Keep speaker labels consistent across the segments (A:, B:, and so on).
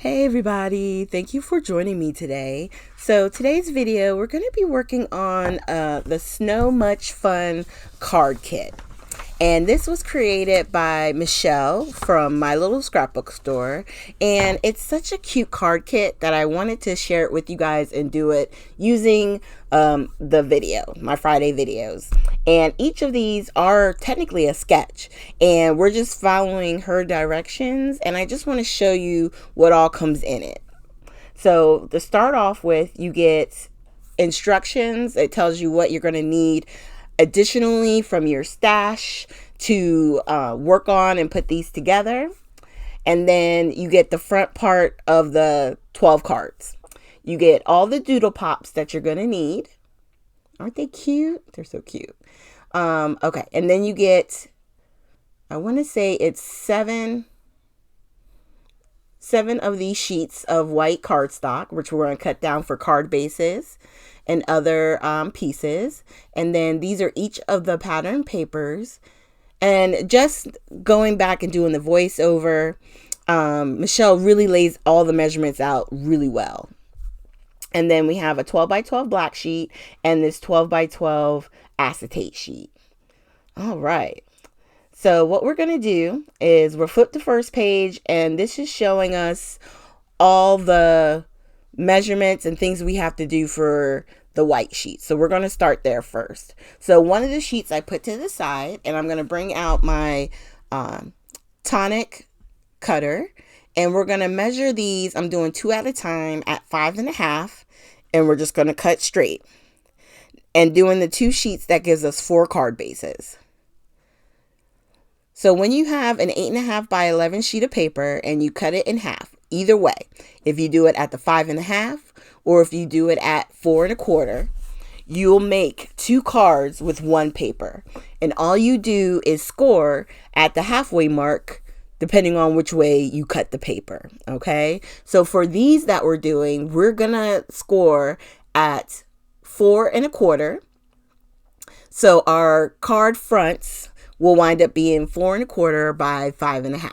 A: Hey everybody, thank you for joining me today. So today's video, we're going to be working on the Snow Much Fun card kit. And this was created by Michelle from My Little Scrapbook Store. And it's such a cute card kit that I wanted to share it with you guys and do it using the video, my Friday videos. And each of these are technically a sketch. And we're just following her directions. And I just want to show you what all comes in it. So to start off with, you get instructions. It tells you what you're going to need additionally from your stash to work on and put these together. And then you get the front part of the 12 cards. You get all the doodle pops that you're going to need. Aren't they cute? They're so cute. Okay, and then you get, I want to say it's seven of these sheets of white cardstock, which we're going to cut down for card bases and other pieces. And then these are each of the pattern papers. And just going back and doing the voiceover, Michelle really lays all the measurements out really well. And then we have a 12 by 12 black sheet and this 12 by 12 acetate sheet. All right. So what we're going to do is we'll flip the first page, and this is showing us all the measurements and things we have to do for the white sheet. So we're going to start there first. So one of the sheets I put to the side, and I'm going to bring out my tonic cutter, and we're going to measure these. I'm doing 2 at a time at 5.5, and we're just going to cut straight. And doing the 2 sheets, that gives us 4 card bases. So when you have an 8.5 by 11 sheet of paper and you cut it in half, either way, if you do it at the 5.5 or if you do it at 4.25, you'll make 2 cards with 1 paper. And all you do is score at the halfway mark, depending on which way you cut the paper. Okay. So for these that we're doing, we're going to score at 4.25. So our card fronts will wind up being 4.25 by 5.5.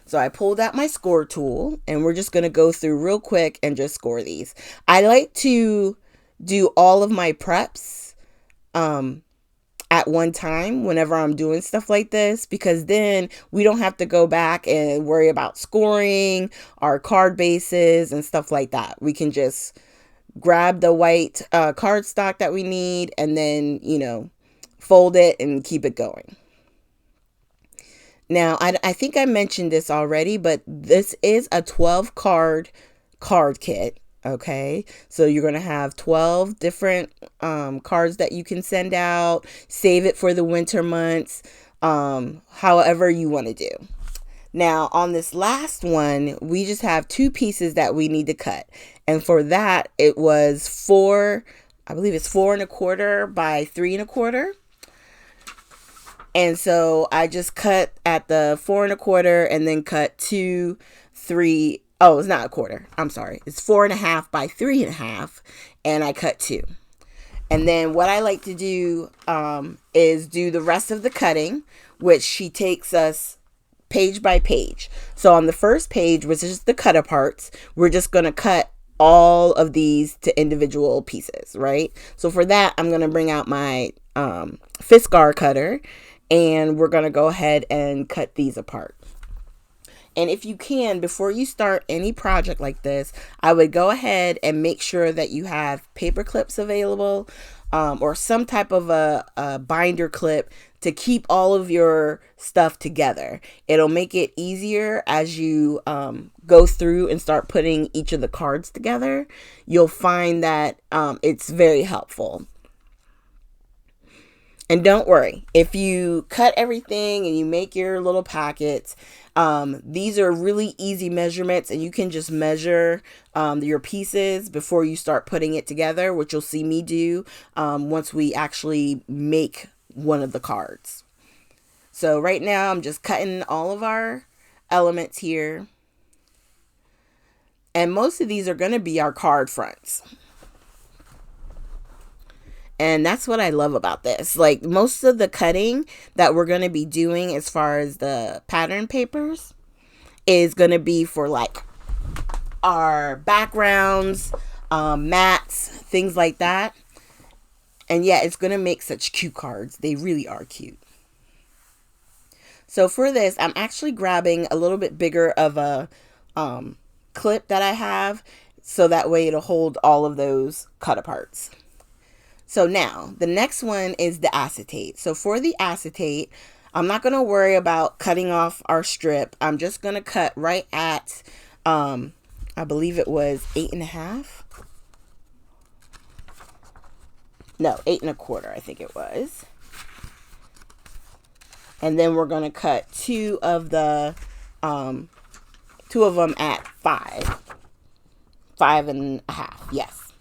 A: So I pulled out my score tool, and we're just going to go through real quick and just score these. I like to do all of my preps at one time whenever I'm doing stuff like this, because then we don't have to go back and worry about scoring our card bases and stuff like that. We can just grab the white cardstock that we need and then, fold it and keep it going. Now, I think I mentioned this already, but this is a 12 card kit. Okay, so you're going to have 12 different cards that you can send out, save it for the winter months, however you want to do. Now, on this last one, we just have 2 pieces that we need to cut. And for that, it was 4.25 by 3.25. And so I just cut at the 4.25 and then cut 2, 3. Oh, it's not a quarter. I'm sorry. It's 4.5 by 3.5. And I cut 2. And then what I like to do is do the rest of the cutting, which she takes us page by page. So on the first page, which is the cut parts, we're just going to cut all of these to individual pieces, right? So for that, I'm going to bring out my Fiskar cutter, and we're going to go ahead and cut these apart. And if you can, before you start any project like this, I would go ahead and make sure that you have paper clips available, or some type of a binder clip to keep all of your stuff together. It'll make it easier as you go through and start putting each of the cards together. You'll find that it's very helpful. And don't worry, if you cut everything and you make your little packets, these are really easy measurements, and you can just measure your pieces before you start putting it together, which you'll see me do once we actually make one of the cards. So right now I'm just cutting all of our elements here. And most of these are going to be our card fronts. And that's what I love about this. Like, most of the cutting that we're going to be doing as far as the pattern papers is going to be for like our backgrounds, mats, things like that. And yeah, it's going to make such cute cards. They really are cute. So for this, I'm actually grabbing a little bit bigger of a clip that I have, so that way it'll hold all of those cut aparts. So now the next one is the acetate. So for the acetate, I'm not going to worry about cutting off our strip. I'm just going to cut right at, I believe it was 8.5. No, 8.25, I think it was. And then we're going to cut two of them at 5.5. Yes.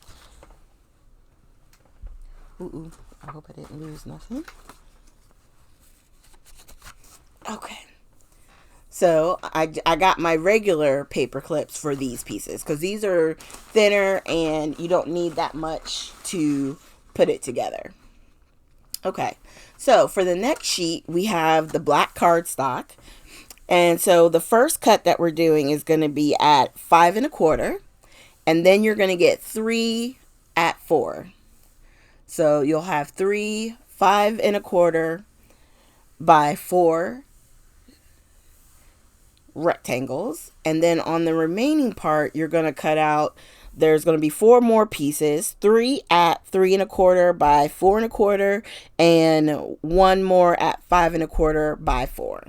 A: Ooh, I hope I didn't lose nothing. Okay. So I got my regular paper clips for these pieces because these are thinner and you don't need that much to put it together. Okay. So for the next sheet, we have the black cardstock. And so the first cut that we're doing is going to be at 5.25. And then you're going to get 3 at 4. So you'll have 3 5.25 by 4 rectangles. And then on the remaining part, you're going to cut out, there's going to be 4 more pieces, 3 at 3.25 by 4.25, and 1 more at 5.25 by 4.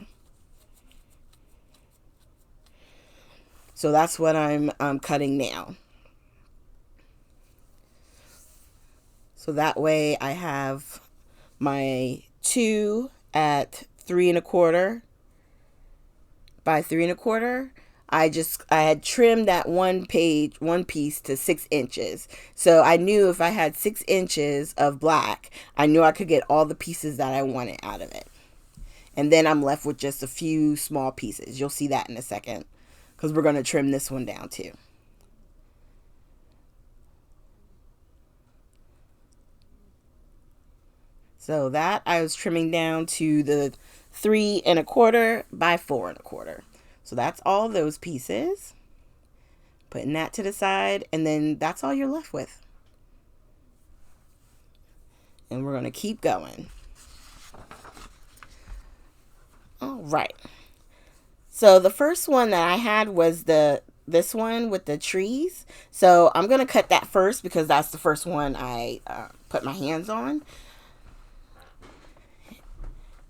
A: So that's what I'm cutting now. So that way I have my 2 at 3.25 by 3.25. I had trimmed that one piece to 6 inches. So I knew if I had 6 inches of black, I knew I could get all the pieces that I wanted out of it. And then I'm left with just a few small pieces. You'll see that in a second, because we're going to trim this one down too. So that I was trimming down to the 3.25 by 4.25. So that's all those pieces. Putting that to the side, and then that's all you're left with. And we're going to keep going. All right. So the first one that I had was this one with the trees. So I'm going to cut that first because that's the first one I put my hands on.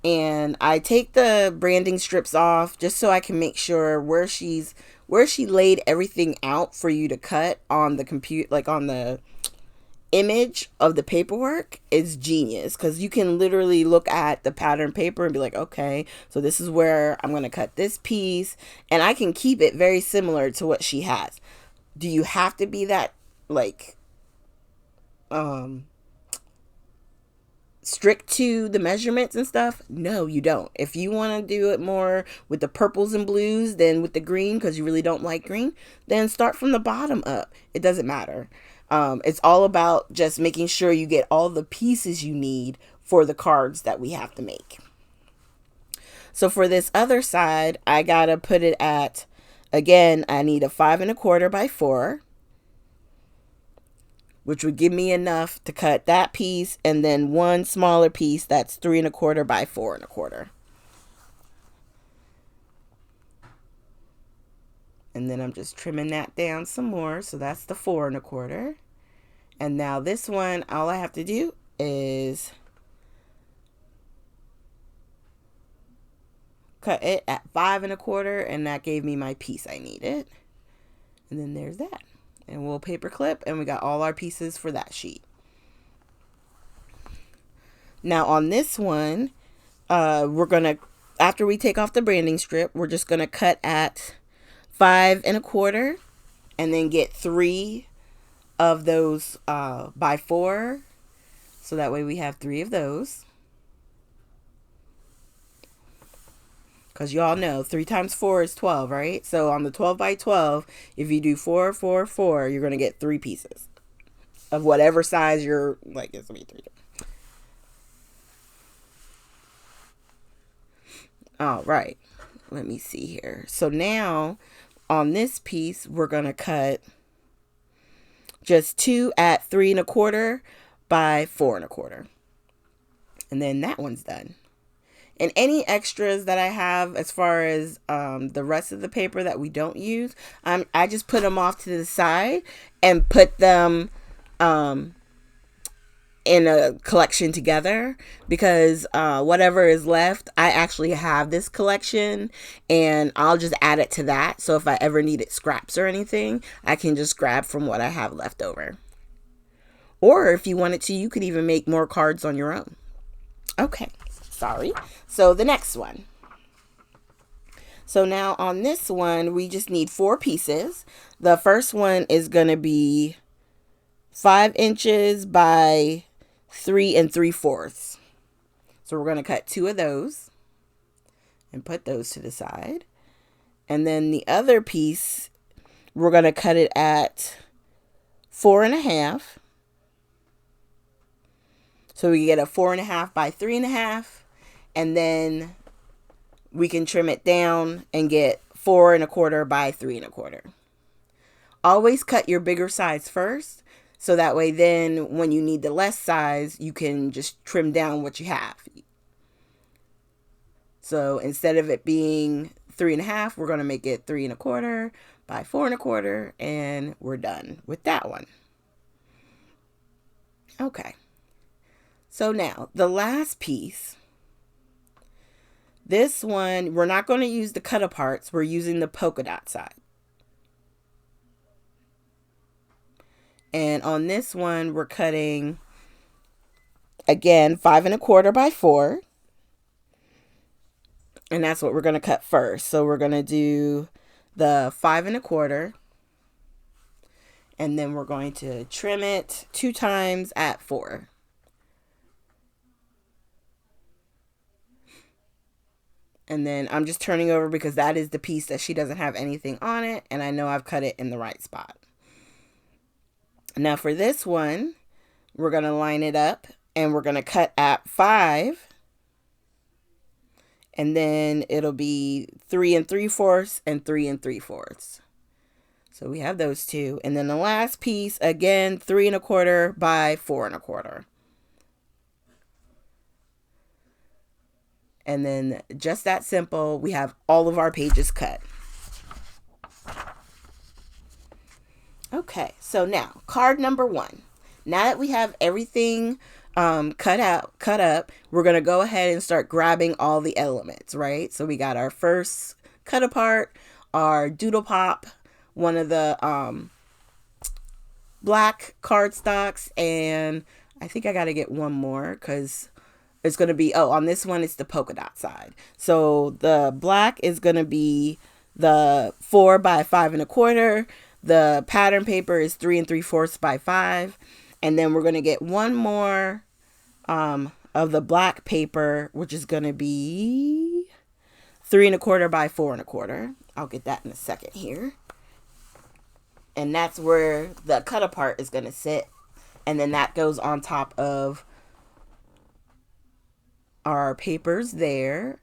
A: And I take the branding strips off just so I can make sure where she laid everything out for you to cut on the computer, like on the image of the paperwork, is genius, because you can literally look at the pattern paper and be like, okay, so this is where I'm going to cut this piece, and I can keep it very similar to what she has. Do you have to be that like strict to the measurements and stuff? No, you don't. If you want to do it more with the purples and blues than with the green, because you really don't like green, then start from the bottom up. It doesn't matter. It's all about just making sure you get all the pieces you need for the cards that we have to make. So for this other side, I gotta put it at, again, I need a 5.25 by 4, which would give me enough to cut that piece, and then one smaller piece that's 3.25 by 4.25. And then I'm just trimming that down some more. So that's the 4.25. And now this one, all I have to do is cut it at 5.25, and that gave me my piece I needed. And then there's that. And we'll paper clip, and we got all our pieces for that sheet. Now on this one, we're gonna, after we take off the branding strip, we're just gonna cut at 5.25, and then get 3 of those by 4. So that way we have 3 of those. Because y'all know 3 times 4 is 12, right? So on the 12 by 12, if you do 4, 4, 4, you're going to get 3 pieces of whatever size you're like. It's going to be 3. All right. Let me see here. So now on this piece, we're going to cut just 2 at 3 1/4 by 4 1/4. And then that one's done. And any extras that I have as far as the rest of the paper that we don't use, I just put them off to the side and put them in a collection together, because whatever is left, I actually have this collection and I'll just add it to that. So if I ever needed scraps or anything, I can just grab from what I have left over. Or if you wanted to, you could even make more cards on your own. Okay, sorry. So the next one. So now on this one, we just need 4 pieces. The first one is going to be 5 inches by 3 3/4. So we're going to cut 2 of those and put those to the side. And then the other piece, we're going to cut it at 4 1/2. So we get a 4 1/2 by 3 1/2. And then we can trim it down and get 4 1/4 by 3 1/4. Always cut your bigger size first, so that way then when you need the less size, you can just trim down what you have. So instead of it being 3 1/2, we're going to make it 3 1/4 by 4 1/4, and we're done with that one. Okay. So now the last piece, this one, we're not going to use the cut aparts. We're using the polka dot side. And on this one, we're cutting, again, 5 1/4 by 4. And that's what we're going to cut first. So we're going to do the 5 1/4. And then we're going to trim it 2 times at 4. And then I'm just turning over because that is the piece that she doesn't have anything on it. And I know I've cut it in the right spot. Now for this one, we're going to line it up and we're going to cut at 5. And then it'll be 3 3/4 and 3 3/4. So we have those 2. And then the last piece, again, 3 1/4 by 4 1/4. And then just that simple, we have all of our pages cut. Okay, so now card number 1. Now that we have everything cut up, we're going to go ahead and start grabbing all the elements, right? So we got our first cut apart, our doodle pop, one of the black cardstocks, and I think I got to get one more because it's going to be, on this one, it's the polka dot side. So the black is going to be the 4 by 5 1/4. The pattern paper is 3 3/4 by 5. And then we're going to get one more of the black paper, which is going to be 3 1/4 by 4 1/4. I'll get that in a second here. And that's where the cut apart is going to sit. And then that goes on top of our papers there.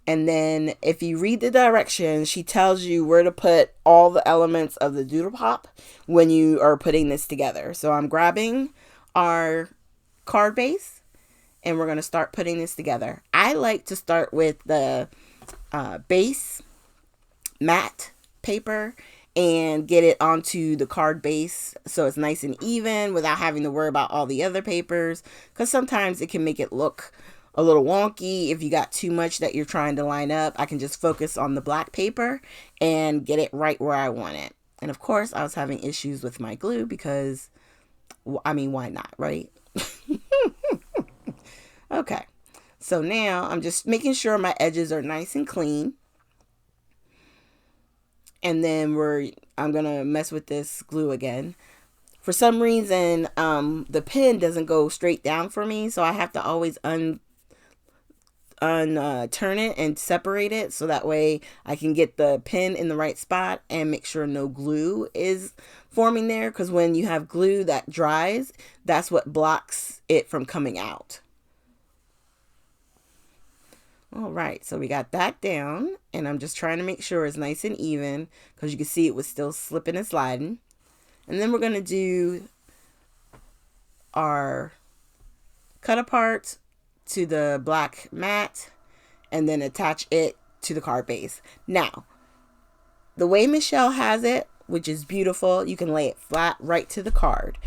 A: And then if you read the directions, she tells you where to put all the elements of the doodle pop when you are putting this together. So I'm grabbing our card base and we're going to start putting this together. I like to start with the base matte paper and get it onto the card base so it's nice and even without having to worry about all the other papers, because sometimes it can make it look a little wonky if you got too much that you're trying to line up. I can just focus on the black paper and get it right where I want it. And of course, I was having issues with my glue because, I mean, why not, right? Okay, so now I'm just making sure my edges are nice and clean. And then I'm going to mess with this glue again. For some reason, the pin doesn't go straight down for me, so I have to always turn it and separate it so that way I can get the pin in the right spot and make sure no glue is forming there, because when you have glue that dries, that's what blocks it from coming out. All right, so we got that down, and I'm just trying to make sure it's nice and even because you can see it was still slipping and sliding. And then we're going to do our cut apart to the black mat and then attach it to the card base. Now, the way Michelle has it, which is beautiful, you can lay it flat right to the card.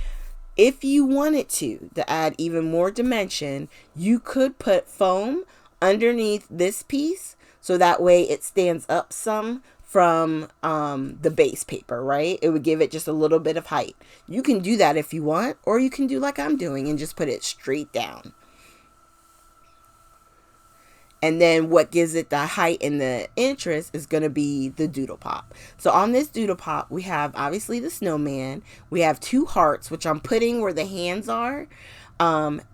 A: If you wanted to add even more dimension, you could put foam underneath this piece so that way it stands up some from the base paper, right? It would give it just a little bit of height. You can do that if you want, or you can do like I'm doing and just put it straight down. And then what gives it the height and the interest is going to be the doodle pop. So on this doodle pop, we have obviously the snowman. We have 2 hearts, which I'm putting where the hands are.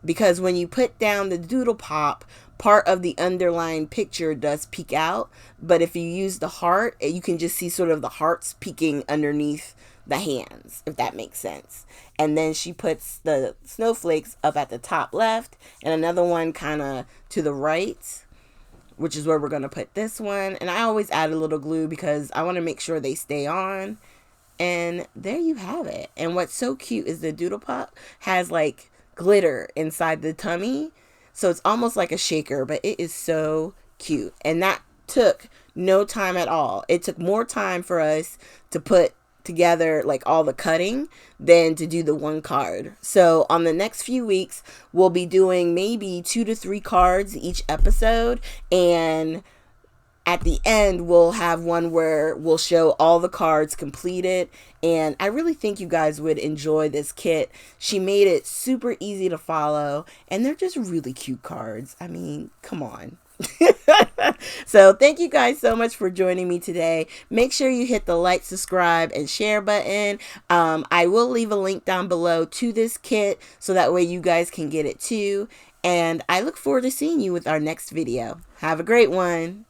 A: Because when you put down the doodle pop, part of the underlying picture does peek out. But if you use the heart, you can just see sort of the hearts peeking underneath the hands, if that makes sense. And then she puts the snowflakes up at the top left and another one kind of to the right, which is where we're going to put this one. And I always add a little glue because I want to make sure they stay on. And there you have it. And what's so cute is the doodle pop has like glitter inside the tummy. So it's almost like a shaker, but it is so cute. And that took no time at all. It took more time for us to put together like all the cutting than to do the one card. So on the next few weeks, we'll be doing maybe 2 to 3 cards each episode, and at the end we'll have one where we'll show all the cards completed. And I really think you guys would enjoy this kit. She made it super easy to follow, and they're just really cute cards. I mean, come on. So thank you guys so much for joining me today. Make sure you hit the like, subscribe, and share button. I will leave a link down below to this kit so that way you guys can get it too. And I look forward to seeing you with our next video. Have a great one.